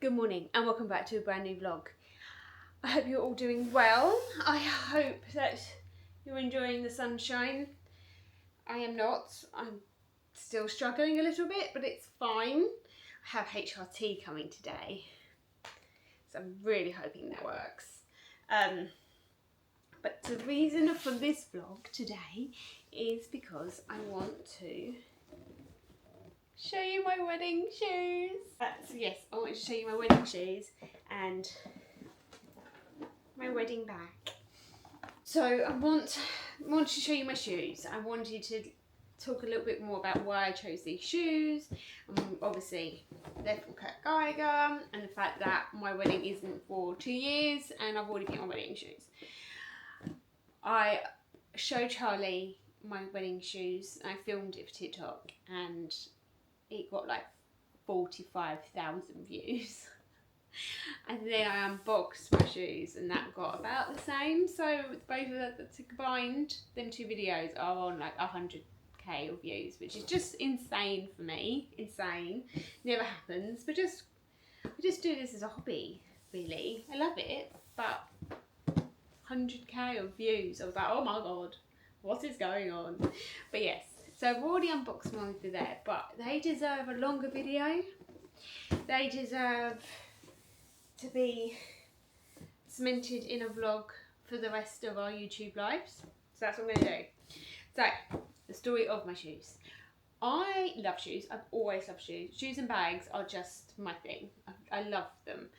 Good morning and welcome back to a brand new vlog. I hope you're all doing well. I hope that you're enjoying the sunshine. I am not. I'm still struggling a little bit, but it's fine. I have HRT coming today, so I'm really hoping that works. But the reason for this vlog today is because I want to show you my wedding shoes. So yes, I want to show you my wedding shoes and my wedding bag. So I want to show you my shoes. I wanted to talk a little bit more about why I chose these shoes. Obviously they're from Kurt Geiger, and the fact that my wedding isn't for 2 years and I've already bought my wedding shoes. I showed Charlie my wedding shoes and I filmed it for TikTok and it got like 45,000 views. And then I unboxed my shoes and that got about the same. So both of them combined, them two videos are on like 100k of views, which is just insane for me. Insane. Never happens. But I just do this as a hobby, really. I love it, but 100k of views. I was like, oh my god, what is going on? But yes. So I've already unboxed mine for there, but they deserve a longer video. They deserve to be cemented in a vlog for the rest of our YouTube lives. So that's what I'm going to do. So, the story of my shoes. I love shoes. I've always loved shoes. Shoes and bags are just my thing. I love them.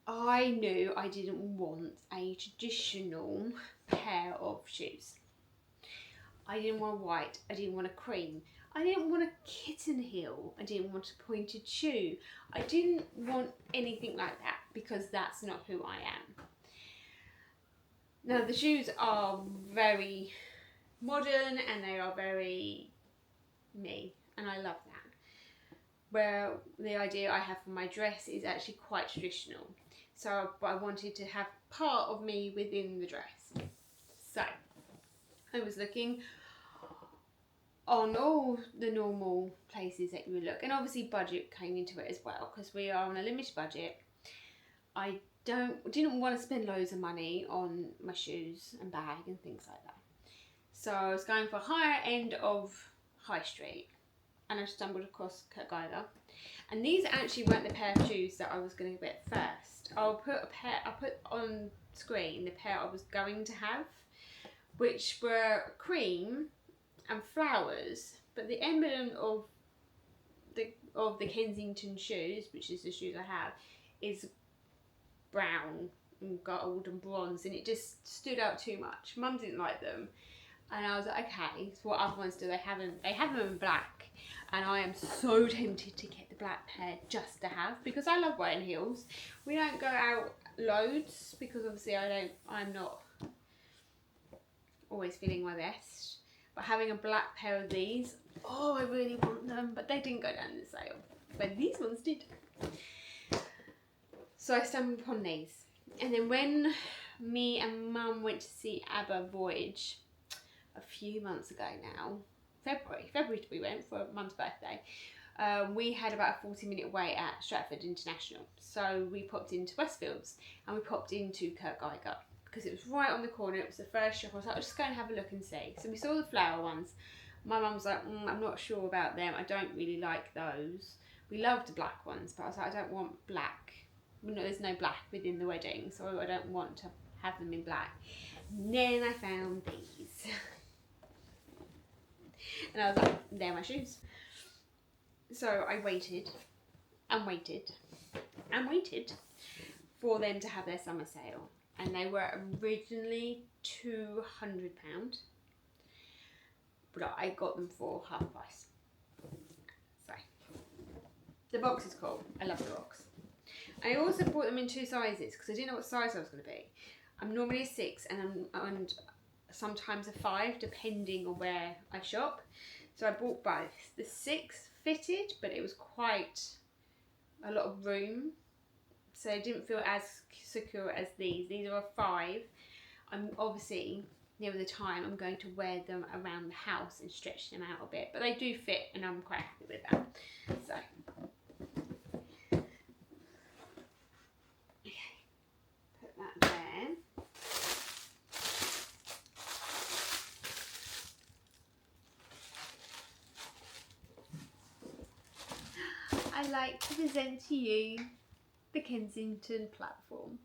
I knew I didn't want a traditional pair of shoes. I didn't want a white, I didn't want a cream, I didn't want a kitten heel, I didn't want a pointed shoe. I didn't want anything like that because that's not who I am. Now the shoes are very modern and they are very me, and I love that. Where the idea I have for my dress is actually quite traditional. So I wanted to have part of me within the dress. So I was looking on all the normal places that you would look, and obviously budget came into it as well because we are on a limited budget. I didn't want to spend loads of money on my shoes and bag and things like that. So I was going for a higher end of high street, and I stumbled across Kurt Geiger. And these actually weren't the pair of shoes that I was going to get first. I'll put on screen the pair I was going to have, which were cream and flowers. But the emblem of the Kensington shoes, which is the shoes I have, is brown and gold and bronze, and it just stood out too much. Mum didn't like them. And I was like, okay, so what other ones do they have? They have them in black. And I am so tempted to get the black pair just to have, because I love wearing heels. We don't go out loads because obviously I'm not always feeling my best. But having a black pair of these, oh, I really want them. But they didn't go down the sale. But these ones did. So I stumbled upon these. And then when me and Mum went to see ABBA Voyage a few months ago now, February we went for Mum's birthday. We had about a 40-minute wait at Stratford International, so we popped into Westfields and we popped into Kurt Geiger because it was right on the corner. It was the first shop. I was like, I'll just go and have a look and see. So we saw the flower ones. My mum was like, I'm not sure about them. I don't really like those. We loved the black ones, but I was like, I don't want black. Well, no, there's no black within the wedding, so I don't want to have them in black. And then I found these. And I was like, they're my shoes. So I waited and waited and waited for them to have their summer sale. And they were originally £200. But I got them for half price. So, the box is cool. I love the box. I also bought them in 2 sizes because I didn't know what size I was going to be. I'm normally a 6 and sometimes a 5 depending on where I shop. So I bought both. The 6 fitted, but it was quite a lot of room, so it didn't feel as secure as these. These are a 5. I'm obviously near the time I'm going to wear them around the house and stretch them out a bit, but they do fit and I'm quite happy with that. I like to present to you the Kensington platform.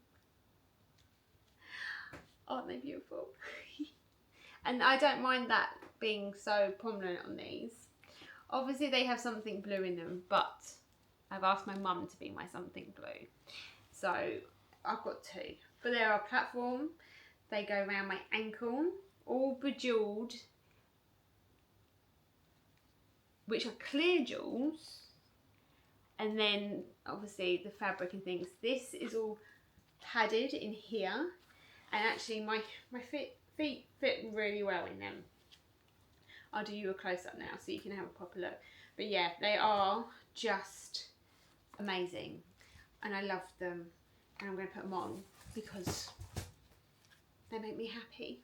Aren't they beautiful? And I don't mind that being so prominent on these. Obviously they have something blue in them, but I've asked my mum to be my something blue. So I've got two. But they're a platform. They go around my ankle, all bejewelled, which are clear jewels. And then obviously the fabric and things. This is all padded in here. And actually my feet fit really well in them. I'll do you a close-up now so you can have a proper look. But yeah, they are just amazing. And I love them. And I'm going to put them on because they make me happy.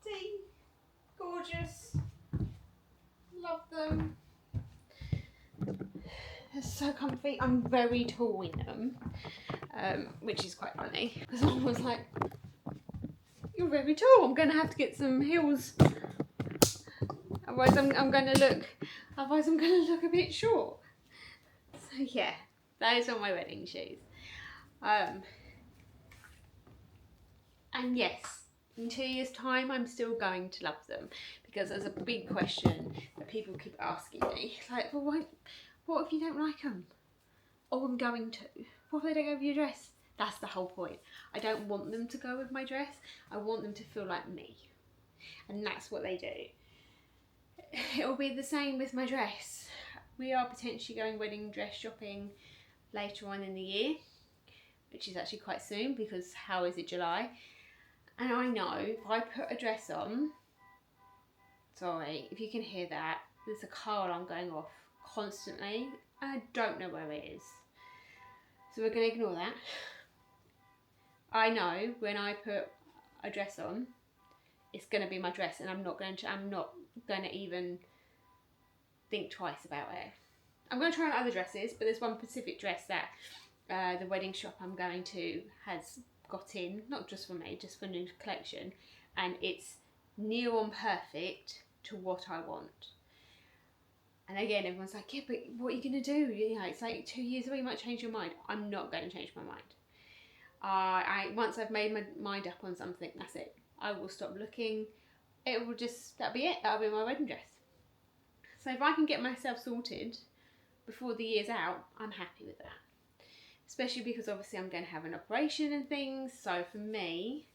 See? Gorgeous. Love them. They're so comfy. I'm very tall in them. Which is quite funny. Because I was like, you're very tall. I'm going to have to get some heels. Otherwise I'm going to look a bit short. So yeah, those are my wedding shoes. And yes, in 2 years' time, I'm still going to love them because there's a big question that people keep asking me. Like, well, what if you don't like them? Oh, I'm going to. What if they don't go with your dress? That's the whole point. I don't want them to go with my dress. I want them to feel like me. And that's what they do. It'll be the same with my dress. We are potentially going wedding dress shopping later on in the year, which is actually quite soon because how is it July? And I know if I put a dress on, sorry, if you can hear that, there's a car alarm going off constantly. I don't know where it is. So we're going to ignore that. I know when I put a dress on, it's going to be my dress and I'm not going to even think twice about it. I'm going to try on other dresses, but there's one specific dress that the wedding shop I'm going to has got in, not just for me, just for new collection, and it's near on perfect to what I want. And again, everyone's like, yeah, but what are you going to do? You know, it's like 2 years away, you might change your mind. I'm not going to change my mind. Once I've made my mind up on something, that's it. I will stop looking. That'll be it. That'll be my wedding dress. So if I can get myself sorted before the year's out, I'm happy with that. Especially because obviously I'm going to have an operation and things. So for me,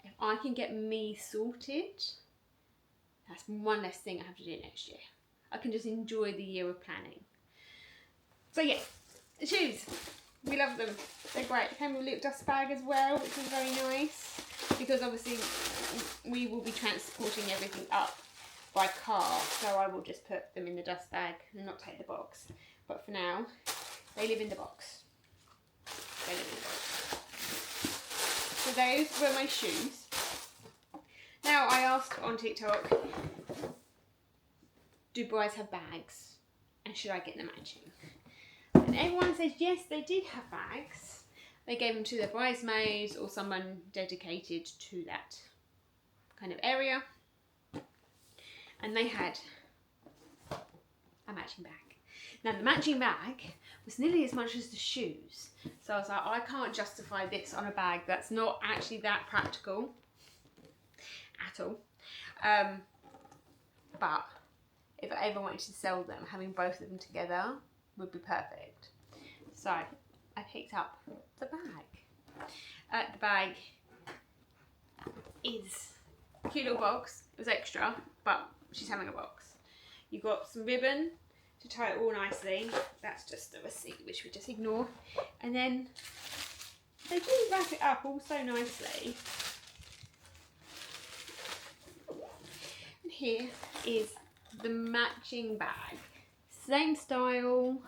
if I can get me sorted, that's one less thing I have to do next year. I can just enjoy the year of planning. So yeah, the shoes. We love them. They're great. Came with a little dust bag as well, which is very nice. Because obviously we will be transporting everything up by car. So I will just put them in the dust bag and not take the box. But for now, they live in the box. They live in the box. So those were my shoes. Now I asked on TikTok, do brides have bags? And should I get them matching? And everyone says yes, they did have bags. They gave them to their bridesmaids or someone dedicated to that kind of area. And they had a matching bag. Now the matching bag was nearly as much as the shoes. So I was like, I can't justify this on a bag that's not actually that practical at all. But if I ever wanted to sell them, having both of them together would be perfect. So I picked up the bag. The bag is a cute little box. It was extra, but she's having a box. You've got some ribbon to tie it all nicely. That's just the receipt, which we just ignore. And then they do wrap it up all so nicely. And here is the matching bag. Same style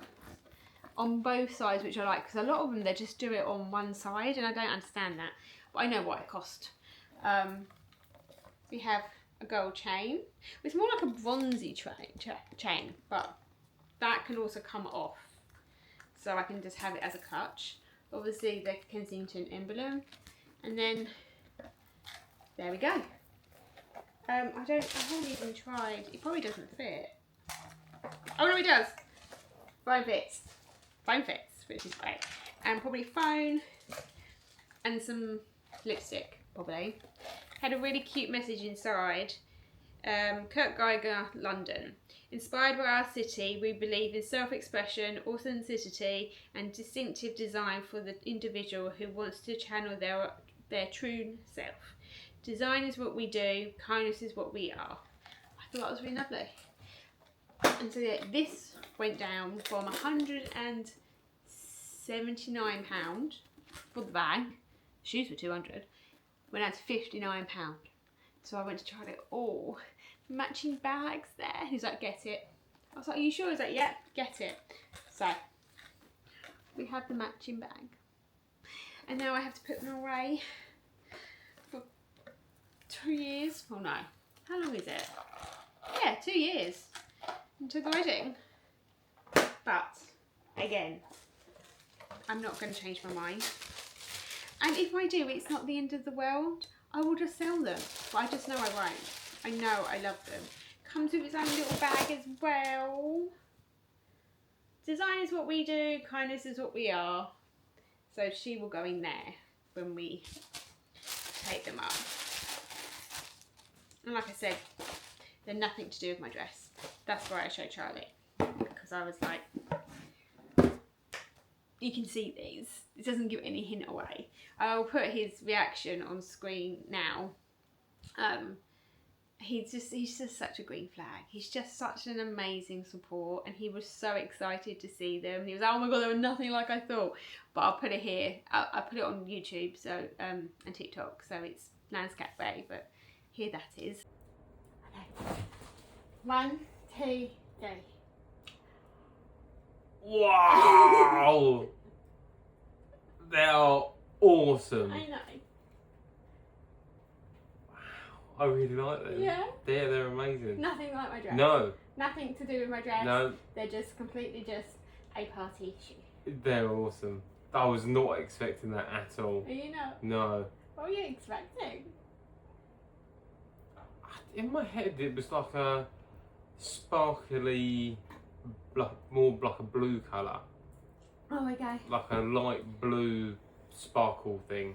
on both sides, which I like, because a lot of them they just do it on one side and I don't understand that, but I know what it cost. We have a gold chain. It's more like a bronzy chain, but that can also come off, so I can just have it as a clutch. Obviously the Kensington emblem, and then there we go. I haven't even tried. It probably doesn't fit. Oh no, he does. Phone fits. Phone fits, which is great. And probably phone and some lipstick, probably. Had a really cute message inside. Kurt Geiger, London. Inspired by our city, we believe in self-expression, authenticity and distinctive design for the individual who wants to channel their true self. Design is what we do, kindness is what we are. I thought that was really lovely. And so yeah, this went down from £179 for the bag. Shoes were 200. Went down to £59. So I went to try it all. Matching bags there. He's like, get it. I was like, are you sure? He's like, yeah, get it. So we have the matching bag. And now I have to put them away for 2 years. Oh no. How long is it? Yeah, 2 years until the wedding. But again, I'm not going to change my mind. And if I do, it's not the end of the world. I will just sell them. But I just know I won't. I know I love them. Comes with its own little bag as well. Design is what we do. Kindness is what we are. So she will go in there when we take them up. And like I said, they're nothing to do with my dress. That's why I showed Charlie. Because I was like, you can see these. It doesn't give any hint away. I'll put his reaction on screen now. He's just such a green flag. He's just such an amazing support, and he was so excited to see them. He was like, oh my god, they were nothing like I thought. But I'll put it here. I'll put it on YouTube so and TikTok, so it's Landscape Bay, but here that is. Okay. 1, 2, 3. Wow! They are awesome. I know. I really like them. Yeah? They're amazing. Nothing like my dress. No. Nothing to do with my dress. No. They're just completely just a party shoe. They're awesome. I was not expecting that at all. Are you not? No. What were you expecting? In my head it was like a sparkly, more like a blue colour. Oh, okay. Like a light blue sparkle thing.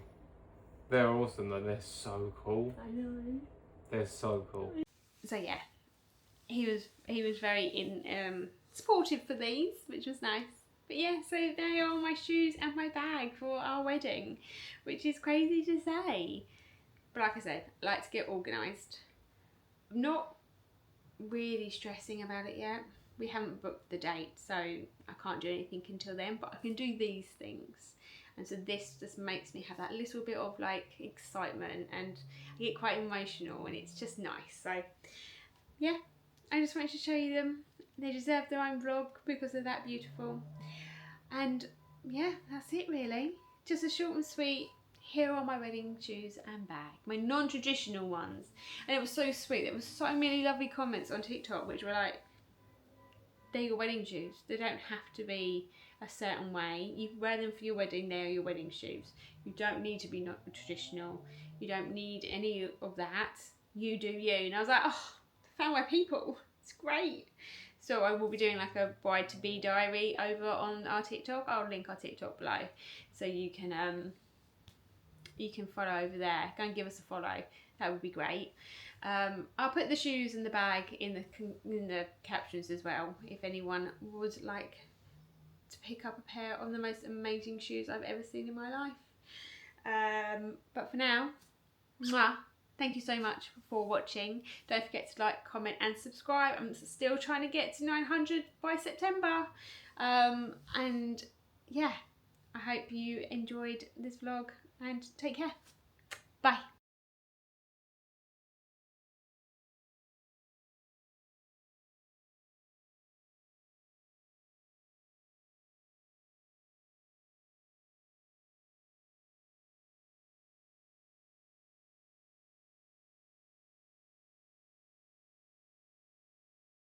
They're awesome though, they're so cool. I know. They're so cool. So yeah, he was very supportive for these, which was nice. But yeah, so they are my shoes and my bag for our wedding, which is crazy to say. But like I said, I like to get organised. I'm not really stressing about it yet. We haven't booked the date, so I can't do anything until then, but I can do these things. And so this just makes me have that little bit of like excitement, and I get quite emotional, and it's just nice. So yeah, I just wanted to show you them. They deserve their own vlog because they're that beautiful. And yeah, that's it really. Just a short and sweet, here are my wedding shoes and bag. My non-traditional ones. And it was so sweet. There were so many lovely comments on TikTok which were like, they're your wedding shoes. They don't have to be a certain way. You can wear them for your wedding, they're your wedding shoes. You don't need to be not traditional. You don't need any of that. You do you. And I was like, oh, I found my people. It's great. So I will be doing like a bride to be diary over on our TikTok. I'll link our TikTok below so you can follow over there. Go and give us a follow. That would be great. I'll put the shoes and the bag in the captions as well if anyone would like to pick up a pair of the most amazing shoes I've ever seen in my life. But for now, mwah, thank you so much for watching. Don't forget to like, comment and subscribe. I'm still trying to get to 900 by September. And yeah, I hope you enjoyed this vlog and take care. Bye.